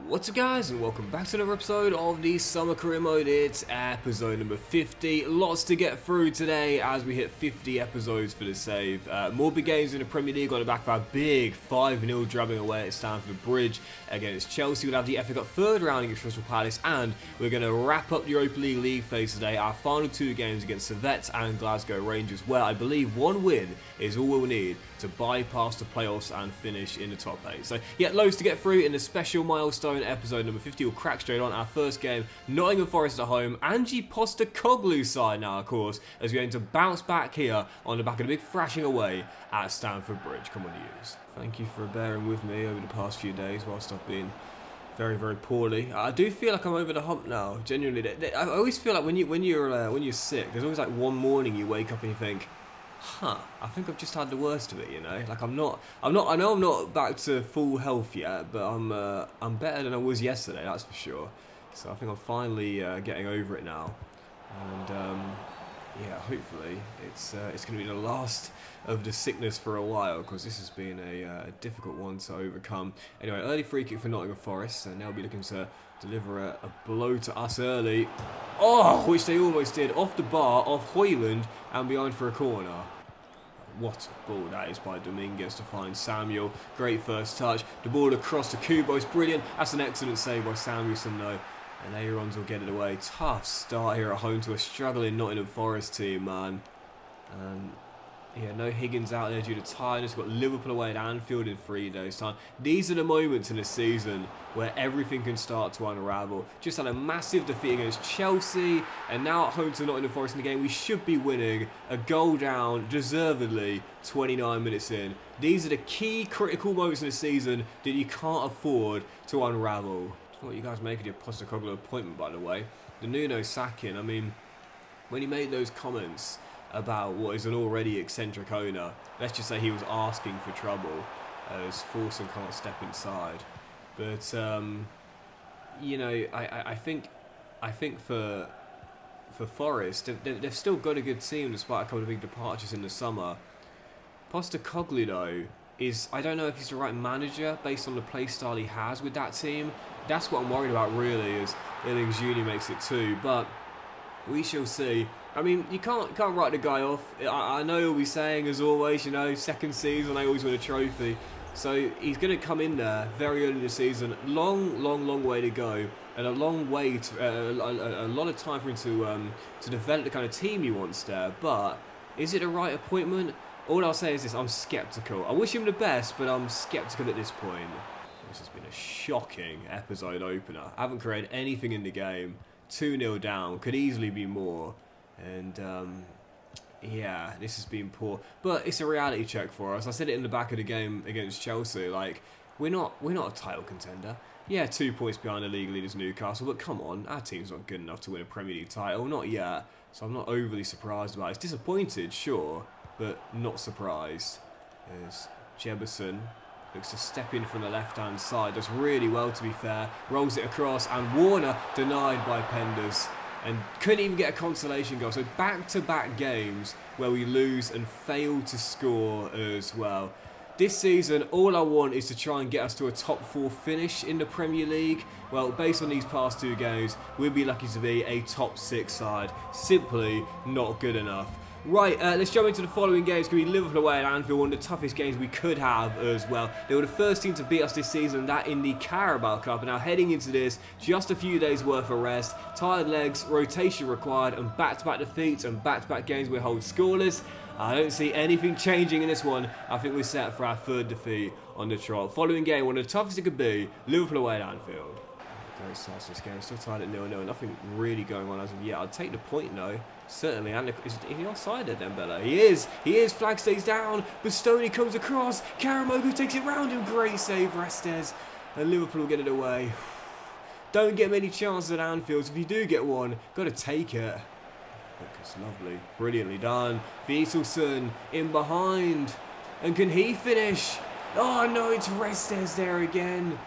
What's up guys, and welcome back to another episode of the Summer Career Mode. It's episode number 50. Lots to get through today as we hit 50 episodes for the save. More big games in the Premier League on the back of our big 5-0 drubbing away at Stamford Bridge against Chelsea. We'll have the FA Cup third round against Crystal Palace, and we're going to wrap up the Europa League phase today. Our final two games against Servette and Glasgow Rangers, where I believe one win is all we'll need to bypass the playoffs and finish in the top 8. So yeah, loads to get through in the special milestone episode number 50. We'll crack straight on. Our first game, Nottingham Forest at home. Ange Postecoglou's side now, of course, is going to bounce back here on the back of the big thrashing away at Stamford Bridge. Come on, Hughes. Thank you for bearing with me over the past few days whilst I've been very, very poorly. I do feel like I'm over the hump now. Genuinely, I always feel like when you're sick, there's always like one morning you wake up and you think, I think I've just had the worst of it, you know. Like I know I'm not back to full health yet, but I'm better than I was yesterday, that's for sure. So I think I'm finally getting over it now, and yeah, hopefully it's going to be the last of the sickness for a while, because this has been a difficult one to overcome. Anyway, early free kick for Nottingham Forest, and they'll be looking to deliver a blow to us early. Oh, which they almost did, off the bar, off Højlund, and behind for a corner. What a ball that is by Dominguez to find Samuel. Great first touch. The ball across to Kubo is brilliant. That's an excellent save by Samuelson though. And Aarons will get it away. Tough start here at home to a struggling Nottingham Forest team, man. And yeah, no Higgins out there due to tiredness. We've got Liverpool away at Anfield in 3 days' time. These are the moments in the season where everything can start to unravel. Just had a massive defeat against Chelsea, and now at home to Nottingham Forest in the game we should be winning. A goal down, deservedly, 29 minutes in. These are the key critical moments in the season that you can't afford to unravel. I don't know what you guys make of your Postecoglou appointment, by the way. The Nuno sacking, I mean, when he made those comments about what is an already eccentric owner, let's just say he was asking for trouble, as Forson can't step inside. But you know, I think for Forest, they've still got a good team despite a couple of big departures in the summer. Postecoglou though is, I don't know if he's the right manager based on the play style he has with that team. That's what I'm worried about really, as Illings Jr. makes it too, but we shall see. I mean, you can't write the guy off. I know he'll be saying, as always, you know, second season, they always win a trophy. So he's going to come in there very early in the season. Long way to go, and a long way to a lot of time for him to develop the kind of team he wants there. But is it the right appointment? All I'll say is this: I'm sceptical. I wish him the best, but I'm sceptical at this point. This has been a shocking episode opener. I haven't created anything in the game. 2-0 down, could easily be more. And yeah, this has been poor, but it's a reality check for us. I said it in the back of the game against Chelsea, like we're not a title contender. Yeah, 2 points behind the league leaders Newcastle, but come on, our team's not good enough to win a Premier League title, not yet. So I'm not overly surprised about it. It's disappointed, sure, but not surprised. As Jefferson looks to step in from the left-hand side, does really well to be fair, rolls it across, and Warner denied by Penders. And couldn't even get a consolation goal. So back-to-back games where we lose and fail to score as well. This season, all I want is to try and get us to a top 4 finish in the Premier League. Well, based on these past 2 games, we'd be lucky to be a top 6 side. Simply not good enough. Right, let's jump into the following games. It's going to be Liverpool away at Anfield, one of the toughest games we could have as well. They were the first team to beat us this season, that in the Carabao Cup. And now heading into this, just a few days worth of rest, tired legs, rotation required, and back-to-back defeats and back-to-back games we hold scoreless. I don't see anything changing in this one. I think we're set for our 3rd defeat on the trot. Following game, one of the toughest it could be, Liverpool away at Anfield. Great start to this game, still tied at 0-0, nothing really going on as of yet. I'd take the point though, certainly. And is he offside there, Dembele? He is, flag stays down, Bastoni comes across, Karamogu takes it round him, great save, Restes, and Liverpool will get it away. Don't get many chances at Anfield, so if you do get one, got to take it. Look, it's lovely, brilliantly done. Vietelson in behind, and can he finish? Oh no, it's Restes there again.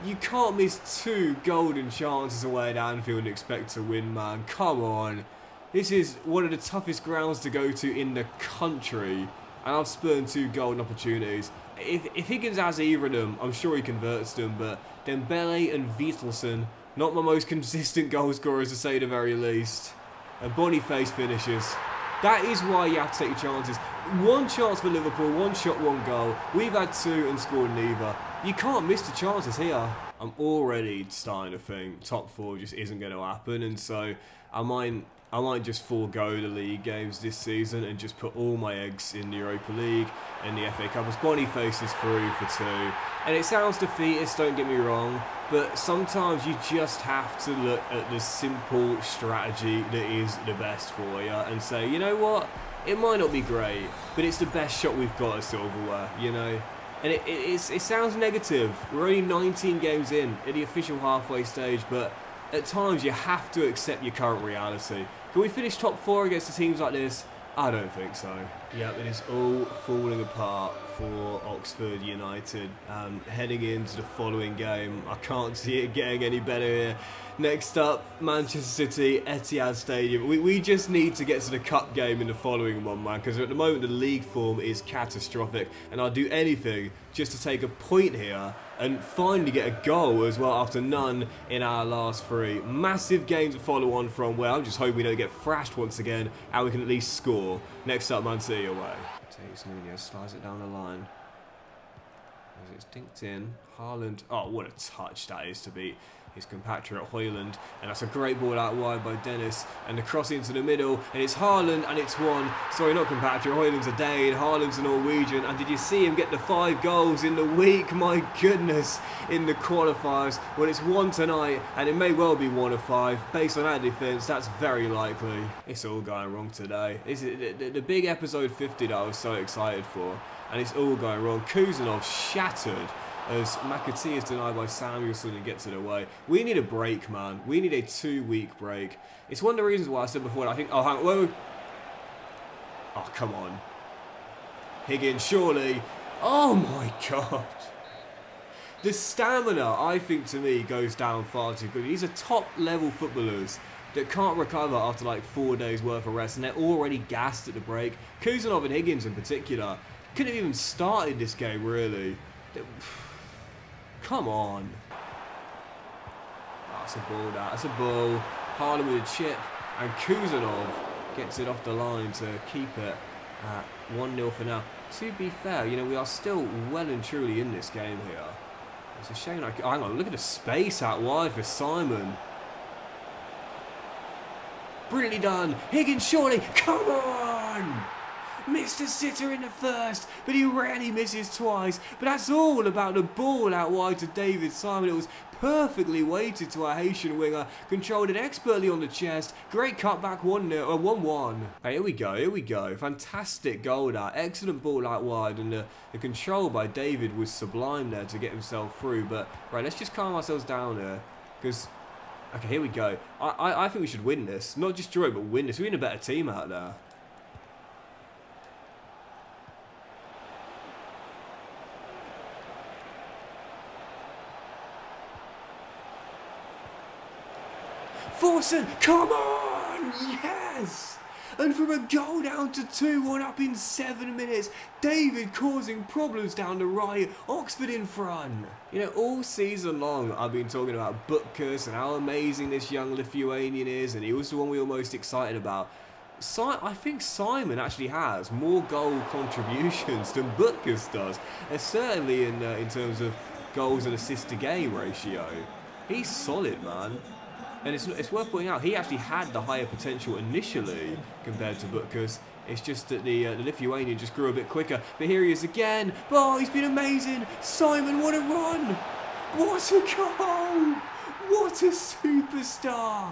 You can't miss 2 golden chances away at Anfield and expect to win, man. Come on. This is one of the toughest grounds to go to in the country. And I've spurned 2 golden opportunities. if Higgins has either of them, I'm sure he converts them, but Dembele and Vitelson, not my most consistent goal scorers to say the very least. And Boniface finishes. That is why you have to take your chances. One chance for Liverpool, one shot, one goal. We've had two and scored neither. You can't miss the chances here. I'm already starting to think top four just isn't going to happen, and so I might just forego the league games this season and just put all my eggs in the Europa League and the FA Cup. As Boniface is through for two. And it sounds defeatist, don't get me wrong, but sometimes you just have to look at the simple strategy that is the best for you and say, you know what, it might not be great, but it's the best shot we've got at silverware, you know. And it sounds negative. We're only 19 games in at the official halfway stage, but at times you have to accept your current reality. Can we finish top four against the teams like this? I don't think so. Yep, it is all falling apart for Oxford United. Heading into the following game, I can't see it getting any better here. Next up, Manchester City, Etihad Stadium. We just need to get to the cup game in the following one, man, because at the moment the league form is catastrophic, and I'll do anything just to take a point here and finally get a goal as well after none in our last three. Massive game to follow on from where I'm just hoping we don't get thrashed once again and we can at least score. Next up, Man City away. Takes Nunez, slides it down the line. As it's dinked in, Haaland. Oh, what a touch that is to beat his compatriot Højlund, and that's a great ball out wide by Dennis, and the cross into the middle, and it's Haaland, and it's one. Sorry, not compatriot. Højlund's a Dane, Haaland's a Norwegian, and did you see him get the 5 goals in the week? My goodness, in the qualifiers. Well, it's one tonight, and it may well be 1 of 5 based on our defence. That's very likely. It's all going wrong today. This is the big episode 50 that I was so excited for, and it's all going wrong. Kuzanov shattered as McAtee is denied by Samuelson and gets it away. We need a break, man. We need a 2-week break. It's one of the reasons why I said before, I think, oh, hang on, wait. Oh, come on. Higgins, surely. Oh, my God. The stamina, I think, to me, goes down far too quickly. These are top-level footballers that can't recover after, like, 4 days' worth of rest, and they're already gassed at the break. Kuzanov and Higgins, in particular, couldn't have even started this game, really. Come on. That's a ball, that's a ball. Haaland with a chip, and Kuzanov gets it off the line to keep it at 1-0 for now. To be fair, you know, we are still well and truly in this game here. It's a shame. Hang on, look at the space out wide for Simon. Brilliantly done. Higgins, surely. Come on! Missed a sitter in the first, but he rarely misses twice. But that's all about the ball out wide to David Simon. It was perfectly weighted to our Haitian winger, controlled it expertly on the chest. Great cutback, 1-1. Hey, here we go. Fantastic goal there. Excellent ball out wide, and the control by David was sublime there to get himself through. But, right, let's just calm ourselves down here, because, okay, here we go. I think we should win this. Not just draw it, but win this. We're in a better team out there. Forson, come on! Yes! And from a goal down to 2-1 up in 7 minutes, David causing problems down the right, Oxford in front. You know, all season long I've been talking about Butkus and how amazing this young Lithuanian is, and he was the one we were most excited about. I think Simon actually has more goal contributions than Butkus does, and certainly in terms of goals and assists to game ratio. He's solid, man. And it's worth pointing out, he actually had the higher potential initially compared to Butkus. It's just that the Lithuanian just grew a bit quicker. But here he is again. Oh, he's been amazing. Simon, what a run. What a goal. What a superstar.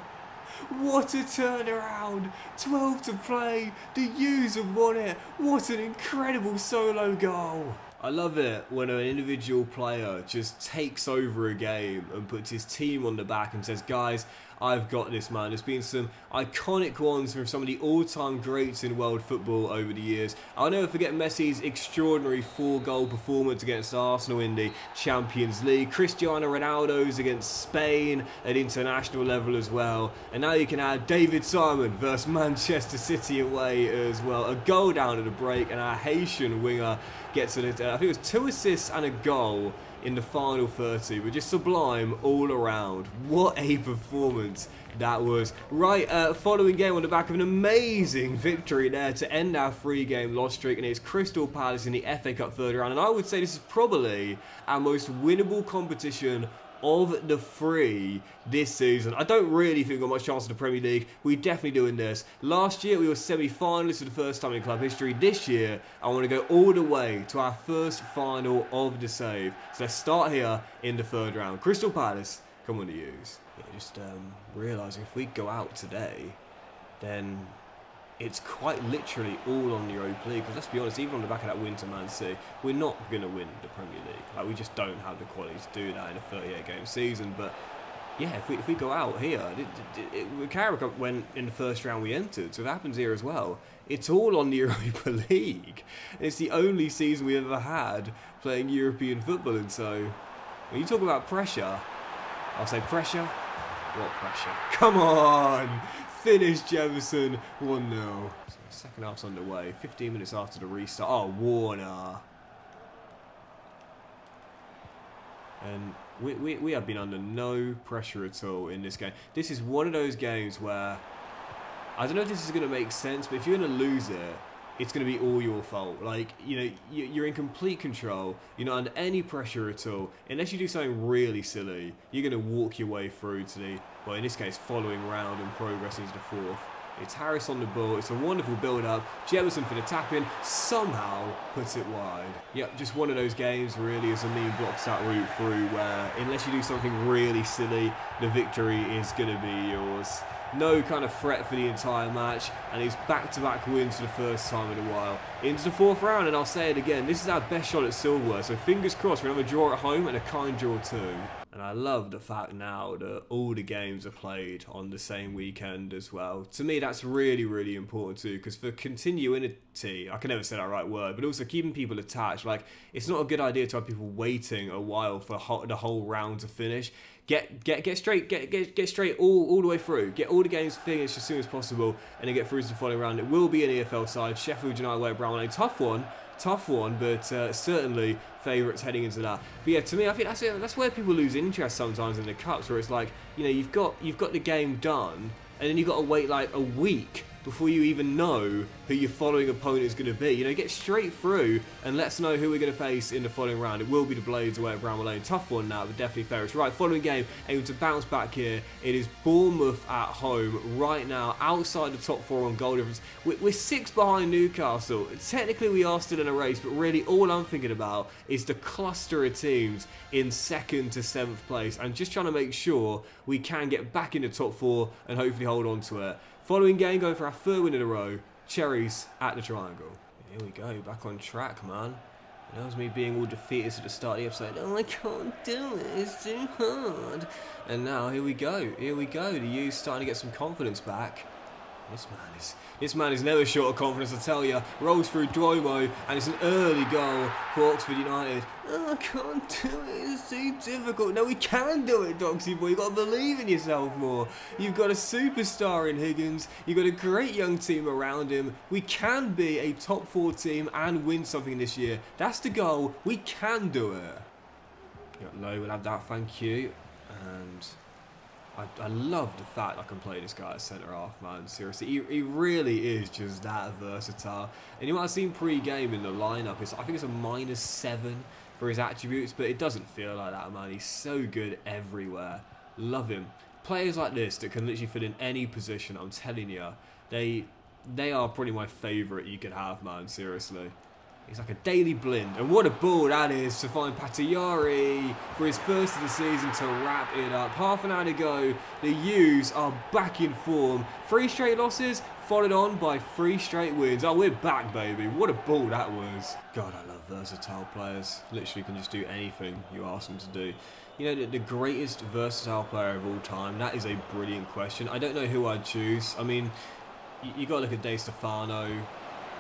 What a turnaround. 12 to play. The U's have won it. What an incredible solo goal. I love it when an individual player just takes over a game and puts his team on the back and says, guys, I've got this, man. There's been some iconic ones from some of the all-time greats in world football over the years. I'll never forget Messi's extraordinary 4-goal performance against Arsenal in the Champions League. Cristiano Ronaldo's against Spain at international level as well. And now you can add David Simon versus Manchester City away as well. A goal down at the break, and our Haitian winger gets it. I think it was 2 assists and a goal in the final 30, but just sublime all around. What a performance that was. Right, following game on the back of an amazing victory there to end our 3-game loss streak, and it's Crystal Palace in the FA Cup third round, and I would say this is probably our most winnable competition of the 3 this season. I don't really think we've got much chance in the Premier League. We definitely doing this. Last year we were semi-finalists for the first time in club history. This year I want to go all the way to our first final of the save. So let's start here in the third round. Crystal Palace, come on to use. Yeah, just realising if we go out today, then it's quite literally all on the Europa League. Because let's be honest, even on the back of that win to Man City, we're not going to win the Premier League. Like, we just don't have the quality to do that in a 38-game season. But yeah, if we go out here, Carrick went in the first round we entered, so it happens here as well. It's all on the Europa League. It's the only season we ever had playing European football, and so when you talk about pressure, I'll say pressure. What pressure? Come on! Finish Jefferson 1-0. So second half's underway. 15 minutes after the restart. Oh, Warner. And we have been under no pressure at all in this game. This is one of those games where, I don't know if this is going to make sense, but if you're going to lose it, it's going to be all your fault. Like, you know, you're in complete control. You're not under any pressure at all. Unless you do something really silly, you're going to walk your way through to the, well, in this case, following round and progress into the fourth. It's Harris on the ball. It's a wonderful build-up. Jefferson for the tap-in. Somehow puts it wide. Yep, just one of those games, really, as Amin blocks that route through, where unless you do something really silly, the victory is going to be yours. No kind of threat for the entire match, and it's back-to-back wins for the first time in a while. Into the fourth round, and I'll say it again, this is our best shot at silverware, so fingers crossed for another draw at home and a kind draw too. And I love the fact now that all the games are played on the same weekend as well. To me, that's really, really important too, because for continuity, I can never say that right word, but also keeping people attached. Like, it's not a good idea to have people waiting a while for the whole round to finish. Get straight all the way through. Get all the games finished as soon as possible, and then get through to the following round. It will be an EFL side. Sheffield United away at Brown. Tough one, but certainly favourites heading into that. But yeah, to me, I think that's where people lose interest sometimes in the cups, where it's like, you know, you've got the game done, and then you've got to wait like a week before you even know who your following opponent is going to be. You know, get straight through and let us know who we're going to face in the following round. It will be the Blades away at Bramall Lane. Tough one now, but definitely favourites. Right, following game, able to bounce back here. It is Bournemouth at home right now, outside the top 4 on goal difference. We're 6 behind Newcastle. Technically, we are still in a race, but really all I'm thinking about is the cluster of teams in 2nd to 7th place, and just trying to make sure we can get back in the top 4 and hopefully hold on to it. Following game, going for our 3rd win in a row. Cherries at the Triangle. Here we go, back on track, man. That was me being all defeated at the start of the episode. Oh, I can't do it, it's too hard. And now, here we go. The U's starting to get some confidence back. This man is never short of confidence, I tell you. Rolls through Duomo, and it's an early goal for Oxford United. Oh, I can't do it, it's too difficult. No, we can do it, Doxy boy. You've got to believe in yourself more. You've got a superstar in Higgins. You've got a great young team around him. We can be a top 4 team and win something this year. That's the goal. We can do it. Got low, we'll have that, thank you. And I love the fact I can play this guy at centre-half, man. Seriously, he really is just that versatile. And you might have seen pre-game in the lineup. I think it's a -7 for his attributes, but it doesn't feel like that, man. He's so good everywhere. Love him. Players like this that can literally fit in any position, I'm telling you, they are probably my favourite you could have, man. Seriously. He's like a daily blind. And what a ball that is to find Patayari for his first of the season to wrap it up. Half an hour to go. The U's are back in form. 3 straight losses, followed on by 3 straight wins. Oh, we're back, baby. What a ball that was. God, I love versatile players. Literally can just do anything you ask them to do. You know, the greatest versatile player of all time, that is a brilliant question. I don't know who I'd choose. I mean, you got to look at De Stefano.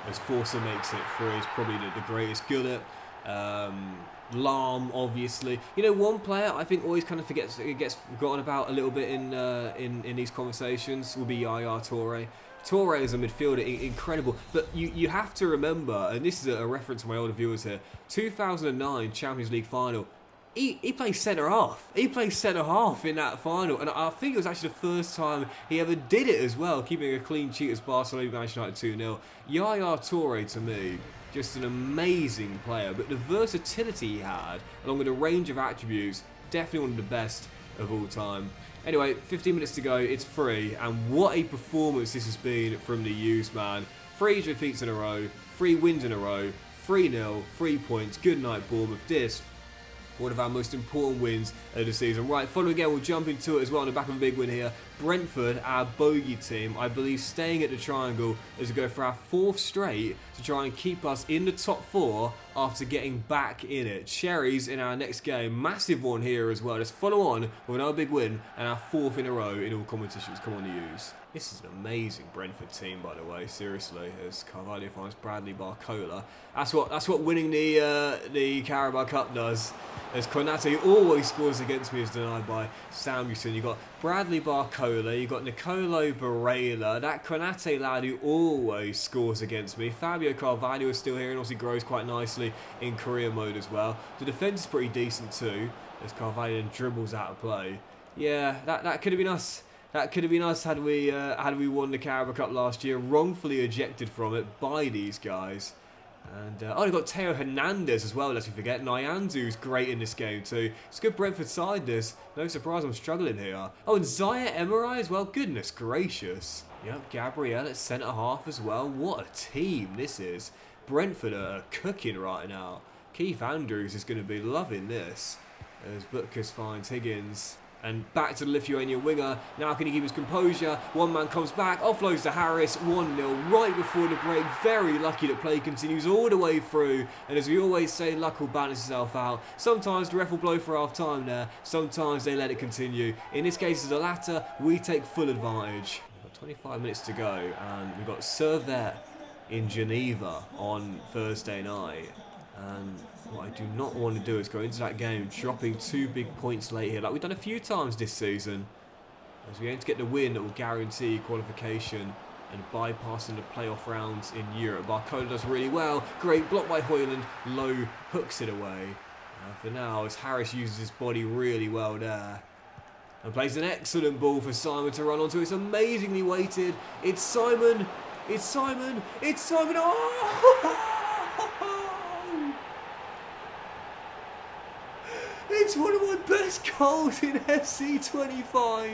As Forster makes it through, he's probably the greatest. Gullit, Lahm, obviously. You know, one player I think always kind of gets forgotten about a little bit in these conversations will be Yaya Toure. Torre as a midfielder, incredible. But you have to remember, and this is a reference to my older viewers here, 2009 Champions League final. He played centre half. He played centre half in that final, and I think it was actually the first time he ever did it as well, keeping a clean sheet as Barcelona managed United 2-0. Yaya Touré, to me, just an amazing player, but the versatility he had, along with a range of attributes, definitely one of the best of all time. Anyway, 15 minutes to go, it's 3, and what a performance this has been from the U's, man. 3 defeats in a row, 3 wins in a row, 3-0, 3 points, good night Bournemouth. This one of our most important wins of the season. Right, following again, we'll jump into it as well on the back of a big win here. Brentford, our bogey team, I believe staying at the triangle as we go for our 4th straight to try and keep us in the top 4 after getting back in it. Cherries in our next game, massive one here as well. Let's follow on with another big win and our 4th in a row in all competitions. Come on, the U's. This is an amazing Brentford team, by the way. Seriously, as Carvalho finds Bradley Barcola. That's what winning the Carabao Cup does. As Konate always scores against me, is denied by Samuelson. You got Bradley Barcola, you got Nicolo Barella. That Konate lad who always scores against me. Fabio Carvalho is still here and also grows quite nicely in career mode as well. The defence is pretty decent too, as Carvalho then dribbles out of play. Yeah, that could have been us. That could have been us had we won the Carabao Cup last year, wrongfully ejected from it by these guys. And we've got Teo Hernandez as well, lest we forget. Nyanzu's great in this game too. It's a good Brentford side, this. No surprise I'm struggling here. Oh, and Zaya Emery as well. Goodness gracious. Yep, Gabriel at centre-half as well. What a team this is. Brentford are cooking right now. Keith Andrews is going to be loving this. As Butkus finds Higgins. And back to the Lithuanian winger. Now can he keep his composure? One man comes back, offloads to Harris, 1-0 right before the break. Very lucky that play continues all the way through. And as we always say, luck will balance itself out. Sometimes the ref will blow for half time there. Sometimes they let it continue. In this case, it's the latter. We take full advantage. We've got 25 minutes to go. And we've got Servette in Geneva on Thursday night. And what I do not want to do is go into that game dropping 2 big points late here, like we've done a few times this season, as we aim to get the win that will guarantee qualification and bypassing the playoff rounds in Europe. Barcola does really well. Great block by Højlund. Low hooks it away. For now, as Harris uses his body really well there. And plays an excellent ball for Simon to run onto. It's amazingly weighted. It's Simon. It's Simon. It's Simon. Oh! It's one of my best goals in FC 25,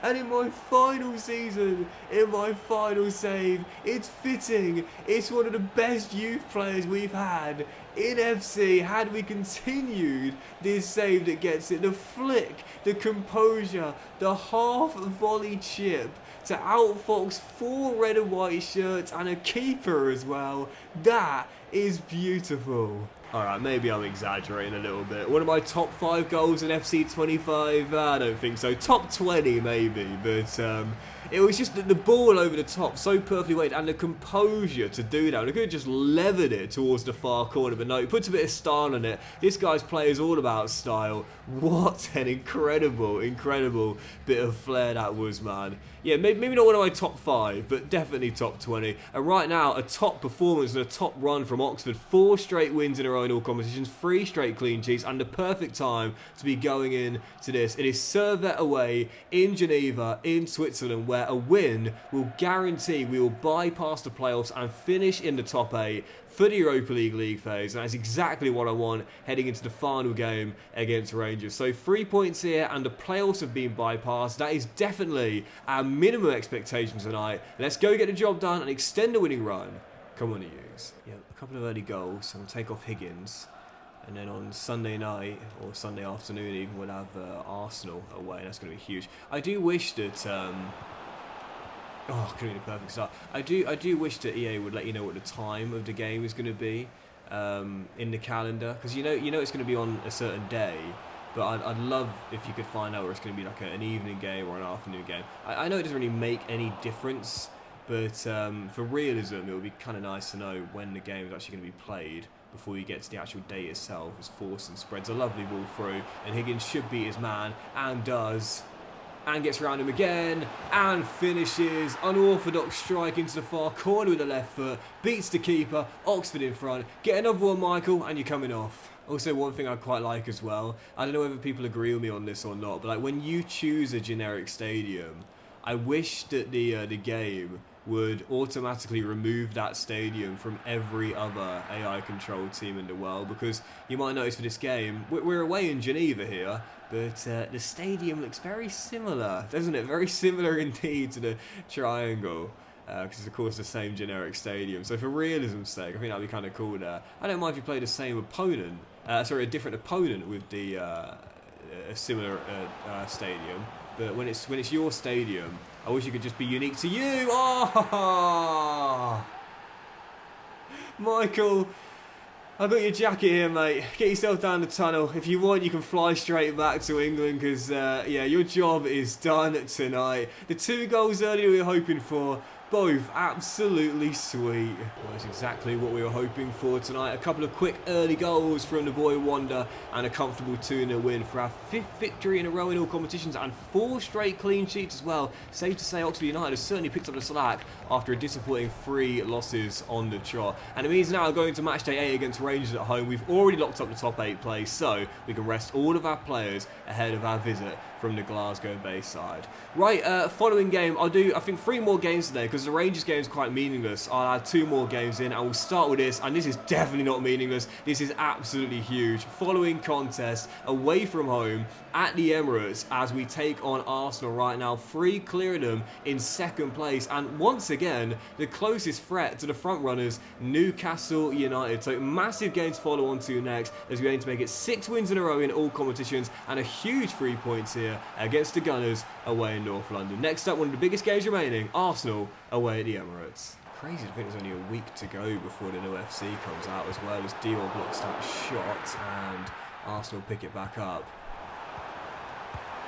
and in my final season, in my final save. It's fitting. It's one of the best youth players we've had in FC. Had we continued this save that gets it, the flick, the composure, the half volley chip to outfox 4 red and white shirts and a keeper as well. That is beautiful. Alright, maybe I'm exaggerating a little bit. One of my top 5 goals in FC 25? I don't think so. Top 20 maybe, but it was just the ball over the top, so perfectly weighted, and the composure to do that. I could have just levered it towards the far corner, but no, he puts a bit of style on it. This guy's play is all about style. What an incredible bit of flair that was, man. Yeah, maybe not one of my top 5, but definitely top 20. And right now, a top performance and a top run from Oxford. 4 straight wins in a row in all competitions, 3 straight clean sheets, and the perfect time to be going in to this. It is Servette away in Geneva, in Switzerland, where a win will guarantee we will bypass the playoffs and finish in the top 8 for the Europa League phase. And that's exactly what I want heading into the final game against Rangers. So 3 points here and the playoffs have been bypassed. That is definitely our minimum expectation tonight. Let's go get the job done and extend the winning run. Come on, Hughes. Yeah, a couple of early goals. I'm going to take off Higgins. And then on Sunday night, or Sunday afternoon even, we'll have Arsenal away. That's going to be huge. I do wish that... could have been a perfect start. I do wish that EA would let you know what the time of the game is going to be in the calendar, because you know it's going to be on a certain day. But I'd love if you could find out where it's going to be like an evening game or an afternoon game. I know it doesn't really make any difference, but for realism, it would be kind of nice to know when the game is actually going to be played before you get to the actual day itself. As Forson spreads a lovely ball through, and Higgins should beat his man, and does. and gets around him again and finishes. Unorthodox strike into the far corner with the left foot, beats the keeper, Oxford in front. Get another one, Michael, and you're coming off. Also, one thing I quite like as well, I don't know whether people agree with me on this or not, but like when you choose a generic stadium, I wish that the game would automatically remove that stadium from every other AI-controlled team in the world, because you might notice for this game, we're away in Geneva here, but the stadium looks very similar, doesn't it? Very similar indeed to the triangle. Because it's of course the same generic stadium. So for realism's sake, I think that'd be kind of cool there. I don't mind if you play the same opponent, a different opponent with the a similar stadium. But when it's your stadium, I wish it could just be unique to you. Oh, Michael, I've got your jacket here, mate. Get yourself down the tunnel. If you want, you can fly straight back to England, because yeah, your job is done tonight. The 2 goals earlier we were hoping for, both absolutely sweet. Well, that's exactly what we were hoping for tonight. A couple of quick early goals from the boy Wanda and a comfortable 2-0 win for our 5th victory in a row in all competitions and 4 straight clean sheets as well. Safe to say Oxford United has certainly picked up the slack after a disappointing 3 losses on the trot. And it means now going to match day 8 against Rangers at home, we've already locked up the top 8 place, so we can rest all of our players ahead of our visit from the Glasgow Bay side. Right, following game, I'll do, I think, 3 more games today, because the Rangers game is quite meaningless. I'll add 2 more games in, and we'll start with this, and this is definitely not meaningless. This is absolutely huge. Following contest, away from home, at the Emirates, as we take on Arsenal right now, 3 clear of them in 2nd place, and once again, the closest threat to the front runners, Newcastle United. So massive game to follow on to next, as we aim to make it 6 wins in a row in all competitions, and a huge 3 points here against the Gunners away in North London. Next up, one of the biggest games remaining, Arsenal away at the Emirates. Crazy to think there's only a week to go before the new FC comes out, as well as Dior blocks that shot and Arsenal pick it back up.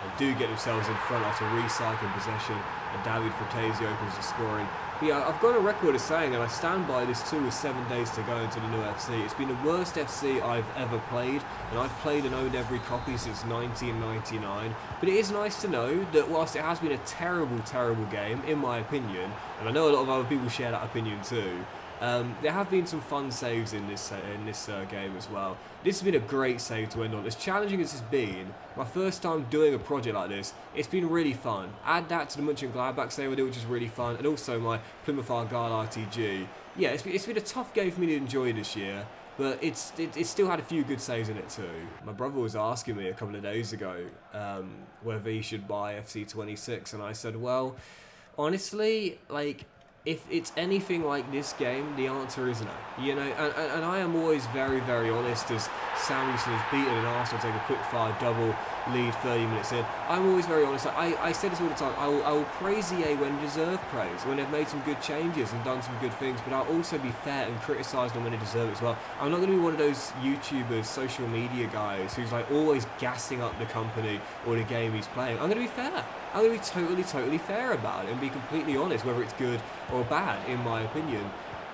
They do get themselves in front after recycling possession, and David Fratesi opens the scoring. But yeah, I've got a record of saying, and I stand by this too, with 7 days to go into the new FC. It's been the worst FC I've ever played, and I've played and owned every copy since 1999. But it is nice to know that whilst it has been a terrible, terrible game, in my opinion, and I know a lot of other people share that opinion too, there have been some fun saves in this game as well. This has been a great save to end on. As challenging as it's been, my first time doing a project like this, it's been really fun. Add that to the Mönchengladbach save I did, which is really fun, and also my Plymouth Argyle RTG. Yeah, it's been a tough game for me to enjoy this year, but it's still had a few good saves in it too. My brother was asking me a couple of days ago whether he should buy FC26, and I said, well, honestly, like, if it's anything like this game, the answer is no. You know, and I am always very, very honest, as Samuelson has beaten an Arsenal take a quick fire double lead 30 minutes in. I'm always very honest. I say this all the time. I will praise EA when they deserve praise, when they've made some good changes and done some good things, but I'll also be fair and criticise them when they deserve it as well. I'm not going to be one of those YouTubers, social media guys who's like always gassing up the company or the game he's playing. I'm going to be fair. I'm going to be totally fair about it and be completely honest, whether it's good or bad, in my opinion.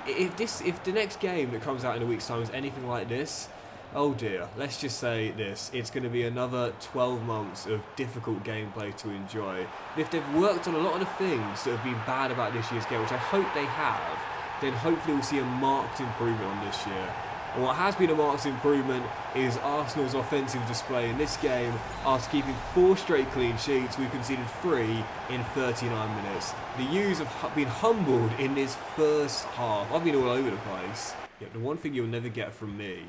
If the next game that comes out in a week's time is anything like this, oh dear, let's just say this, it's going to be another 12 months of difficult gameplay to enjoy. But if they've worked on a lot of the things that have been bad about this year's game, which I hope they have, then hopefully we'll see a marked improvement on this year. And what has been a marked improvement is Arsenal's offensive display in this game. After keeping 4 straight clean sheets, we've conceded 3 in 39 minutes. The U's have been humbled in this first half. I've been all over the place. Yet the one thing you'll never get from me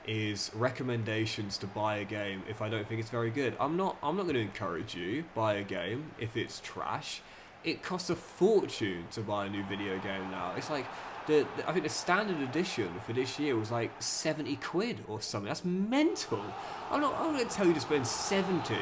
is recommendations to buy a game if I don't think it's very good. I'm not going to encourage you buy a game if it's trash. It costs a fortune to buy a new video game now. It's like I think the standard edition for this year was like 70 quid or something. That's mental. I'm not going to tell you to spend £70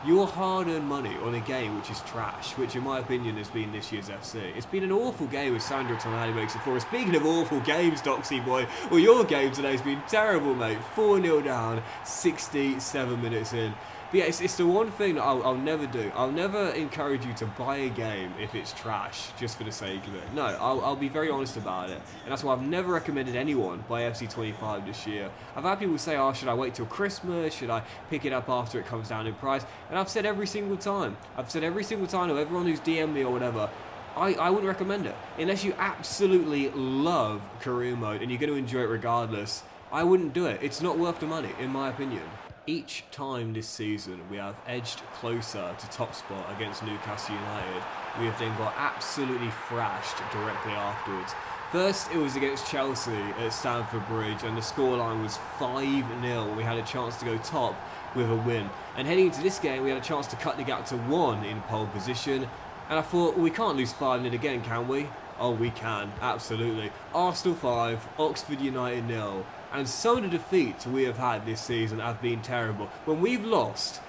your hard-earned money on a game which is trash, which in my opinion has been this year's FC. It's been an awful game with Sandro Tonali makes it for us. Speaking of awful games, Doxy boy, well, your game today has been terrible, mate. 4-0 down, 67 minutes in. But yeah, it's the one thing that I'll never do. I'll never encourage you to buy a game if it's trash just for the sake of it. No, I'll be very honest about it. And that's why I've never recommended anyone buy FC25 this year. I've had people say, oh, should I wait till Christmas? Should I pick it up after it comes down in price? And I've said every single time to everyone who's DM'd me or whatever, I wouldn't recommend it. Unless you absolutely love career mode and you're going to enjoy it regardless, I wouldn't do it. It's not worth the money, in my opinion. Each time this season we have edged closer to top spot against Newcastle United, we have then got absolutely thrashed directly afterwards. First, it was against Chelsea at Stamford Bridge, and the scoreline was 5-0. We had a chance to go top with a win. And heading into this game, we had a chance to cut the gap to 1 in pole position. And I thought, well, we can't lose 5-0 again, can we? Oh, we can, absolutely. Arsenal 5, Oxford United 0. And some of the defeats we have had this season have been terrible. When we've lost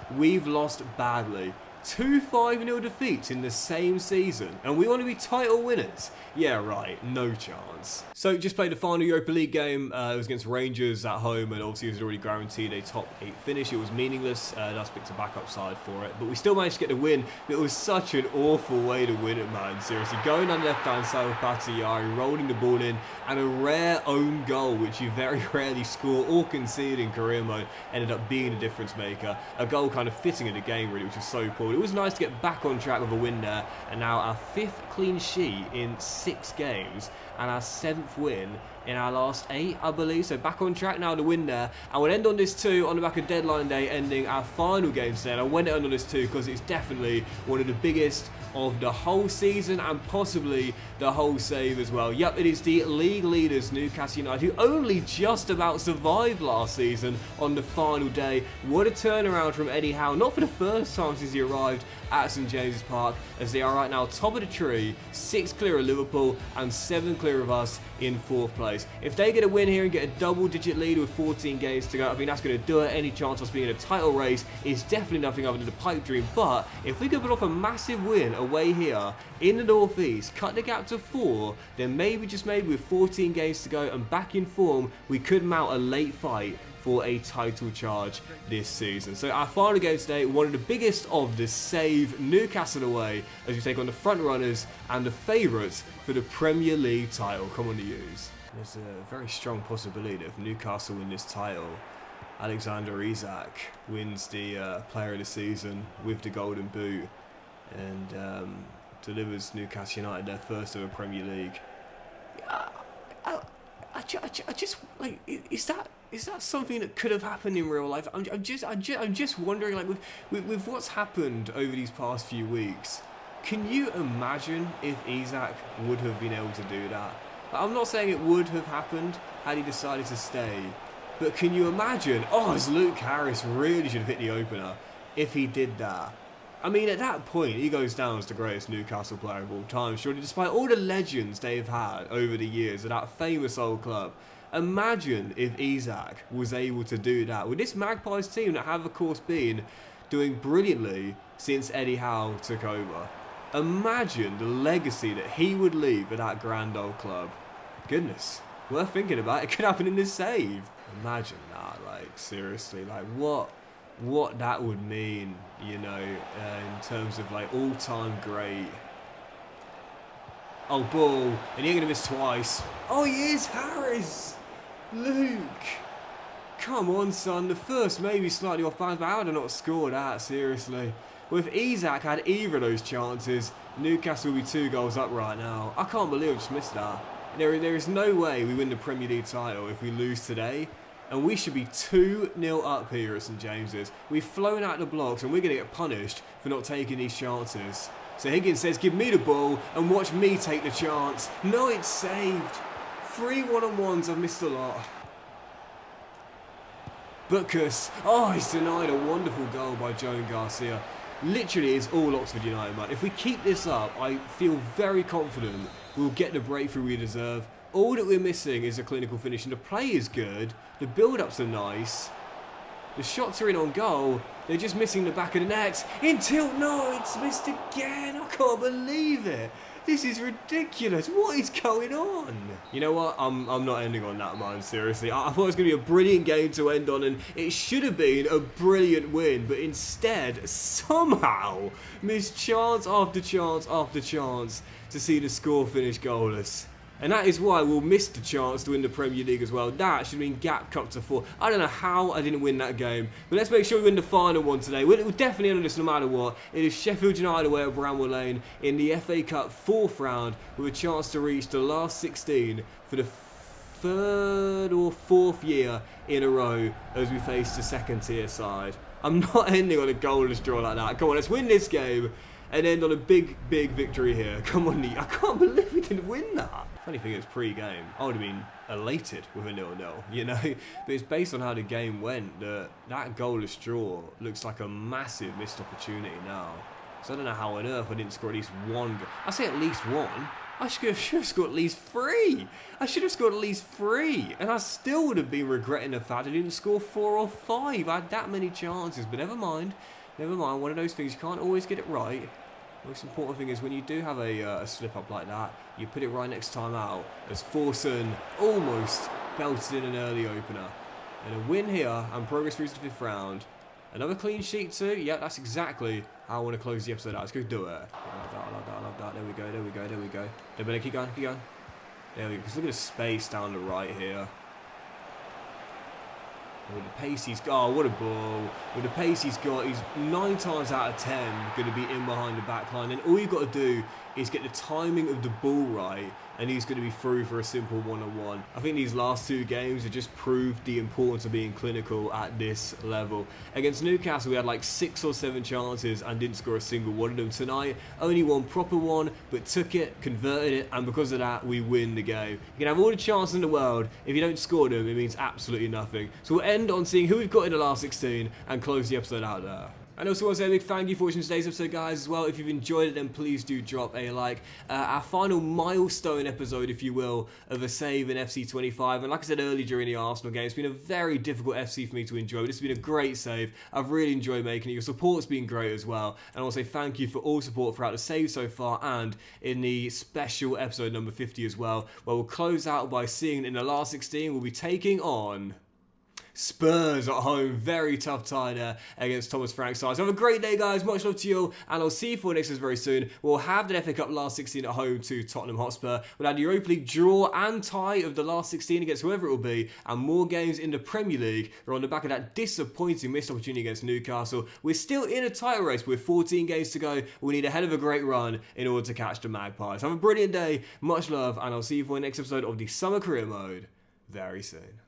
badly. 2 5-0 defeats in the same season, and we want to be title winners? Yeah, right, no chance. So just played the final Europa League game. It was against Rangers at home, and obviously it was already guaranteed a top 8 finish. It was meaningless. That's picked a backup side for it, but we still managed to get the win. It was such an awful way to win it, man. Seriously, going down the left-hand side with Batshuayi, rolling the ball in, and a rare own goal, which you very rarely score or concede in career mode, ended up being a difference maker. A goal kind of fitting in the game, really, which was so poor. It was nice to get back on track with a win there, and now our 5th clean sheet in 6 games, and our 7th win in our last 8, I believe. So back on track now to win there. And we'll end on this too, on the back of deadline day, ending our final game today. And I went on this too because it's definitely one of the biggest of the whole season and possibly the whole save as well. Yep, it is the league leaders Newcastle United, who only just about survived last season on the final day. What a turnaround from Eddie Howe, not for the first time since he arrived at St James's Park, as they are right now top of the tree, 6 clear of Liverpool and 7 clear of us in 4th place. If they get a win here and get a double-digit lead with 14 games to go, I think that's going to do it. Any chance of us being in a title race is definitely nothing other than a pipe dream. But if we could pull off a massive win away here in the North East, cut the gap to 4, then maybe, just maybe, with 14 games to go and back in form, we could mount a late fight for a title charge this season. So our final game today, one of the biggest of the save, Newcastle away, as we take on the front runners and the favourites for the Premier League title. Come on, the U's. There's a very strong possibility that if Newcastle win this title, Alexander Isak wins the Player of the Season with the Golden Boot and delivers Newcastle United their first ever Premier League. I just like, is that something that could have happened in real life? I'm just wondering, like, with what's happened over these past few weeks, can you imagine if Isak would have been able to do that? I'm not saying it would have happened had he decided to stay, but can you imagine? Oh, as Luke Harris really should have hit the opener if he did that. I mean, at that point, he goes down as the greatest Newcastle player of all time, surely, despite all the legends they've had over the years at that famous old club. Imagine if Isak was able to do that with this Magpies team that have, of course, been doing brilliantly since Eddie Howe took over. Imagine the legacy that he would leave at that grand old club. Goodness, worth thinking about. It could happen in this save. Imagine that, like, seriously, like, what that would mean, you know, in terms of, like, all-time great. Oh, ball, and he ain't gonna miss twice. Oh, he is, Harris! Luke! Come on, son, the first maybe slightly off balance, but how did I not score that, seriously? Well, if Isak had either of those chances, Newcastle would be 2 goals up right now. I can't believe I just missed that. There is no way we win the Premier League title if we lose today. And we should be 2-0 up here at St James's. We've flown out the blocks and we're going to get punished for not taking these chances. So Higgins says, give me the ball and watch me take the chance. No, it's saved. 3 one-on-ones, I've missed a lot. Butkus, oh, he's denied a wonderful goal by Joan Garcia. Literally, it's all Oxford United, man. If we keep this up, I feel very confident we'll get the breakthrough we deserve. All that we're missing is a clinical finish, and the play is good, the build-ups are nice, the shots are in on goal, they're just missing the back of the net. In tilt, no, it's missed again, I can't believe it. This is ridiculous. What is going on? You know what? I'm not ending on that, man. Seriously. I thought it was going to be a brilliant game to end on, and it should have been a brilliant win, but instead, somehow, missed chance after chance after chance to see the score finish goalless. And that is why we'll miss the chance to win the Premier League as well. That should have been gap cut to 4. I don't know how I didn't win that game. But let's make sure we win the final one today. We'll definitely end this no matter what. It is Sheffield United away at Bramwell Lane in the FA Cup 4th round with a chance to reach the last 16 for the 3rd or 4th year in a row as we face the second tier side. I'm not ending on a goalless draw like that. Come on, let's win this game and end on a big victory here. Come on, I can't believe we didn't win that. Funny thing is, pre-game, I would have been elated with a 0-0, you know? But it's based on how the game went that goalless draw looks like a massive missed opportunity now. So I don't know how on earth I didn't score at least one goal. I say at least one. I should have scored at least 3. I should have scored at least 3. And I still would have been regretting the fact I didn't score 4 or 5. I had that many chances, but never mind. Never mind, one of those things, you can't always get it right. The most important thing is when you do have a slip-up like that, you put it right next time out, as Forson almost belted in an early opener. And a win here, and progress through to the 5th round. Another clean sheet too. Yeah, that's exactly how I want to close the episode out. Let's go do it. I love that. There we go. They better keep going. There we go. Because look at the space down the right here. With the pace he's got, oh, what a ball. With the pace he's got, he's 9 times out of 10 going to be in behind the back line. And all you've got to do is get the timing of the ball right, and he's going to be through for a simple 1-on-1. I think these last 2 games have just proved the importance of being clinical at this level. Against Newcastle, we had like 6 or 7 chances and didn't score a single one of them. Tonight, only one proper one, but took it, converted it, and because of that, we win the game. You can have all the chances in the world. If you don't score them, it means absolutely nothing. So we'll end on seeing who we've got in the last 16 and close the episode out there. And also want to say a big thank you for watching today's episode, guys, as well. If you've enjoyed it, then please do drop a like. Our final milestone episode, if you will, of a save in FC 25. And like I said earlier during the Arsenal game, it's been a very difficult FC for me to enjoy, but it's been a great save. I've really enjoyed making it. Your support's been great as well. And I want to say thank you for all support throughout the save so far and in the special episode number 50 as well, where we'll close out by seeing in the last 16, we'll be taking on Spurs at home. Very tough tie there against Thomas Frank's side. So have a great day, guys. Much love to you all, and I'll see you for next episode very soon. We'll have the FA Cup last 16 at home to Tottenham Hotspur. We'll have the Europa League draw and tie of the last 16 against whoever it will be, and more games in the Premier League are on the back of that disappointing missed opportunity against Newcastle. We're still in a title race with 14 games to go. We need a hell of a great run in order to catch the Magpies. Have a brilliant day. Much love, and I'll see you for the next episode of the Summer Career Mode very soon.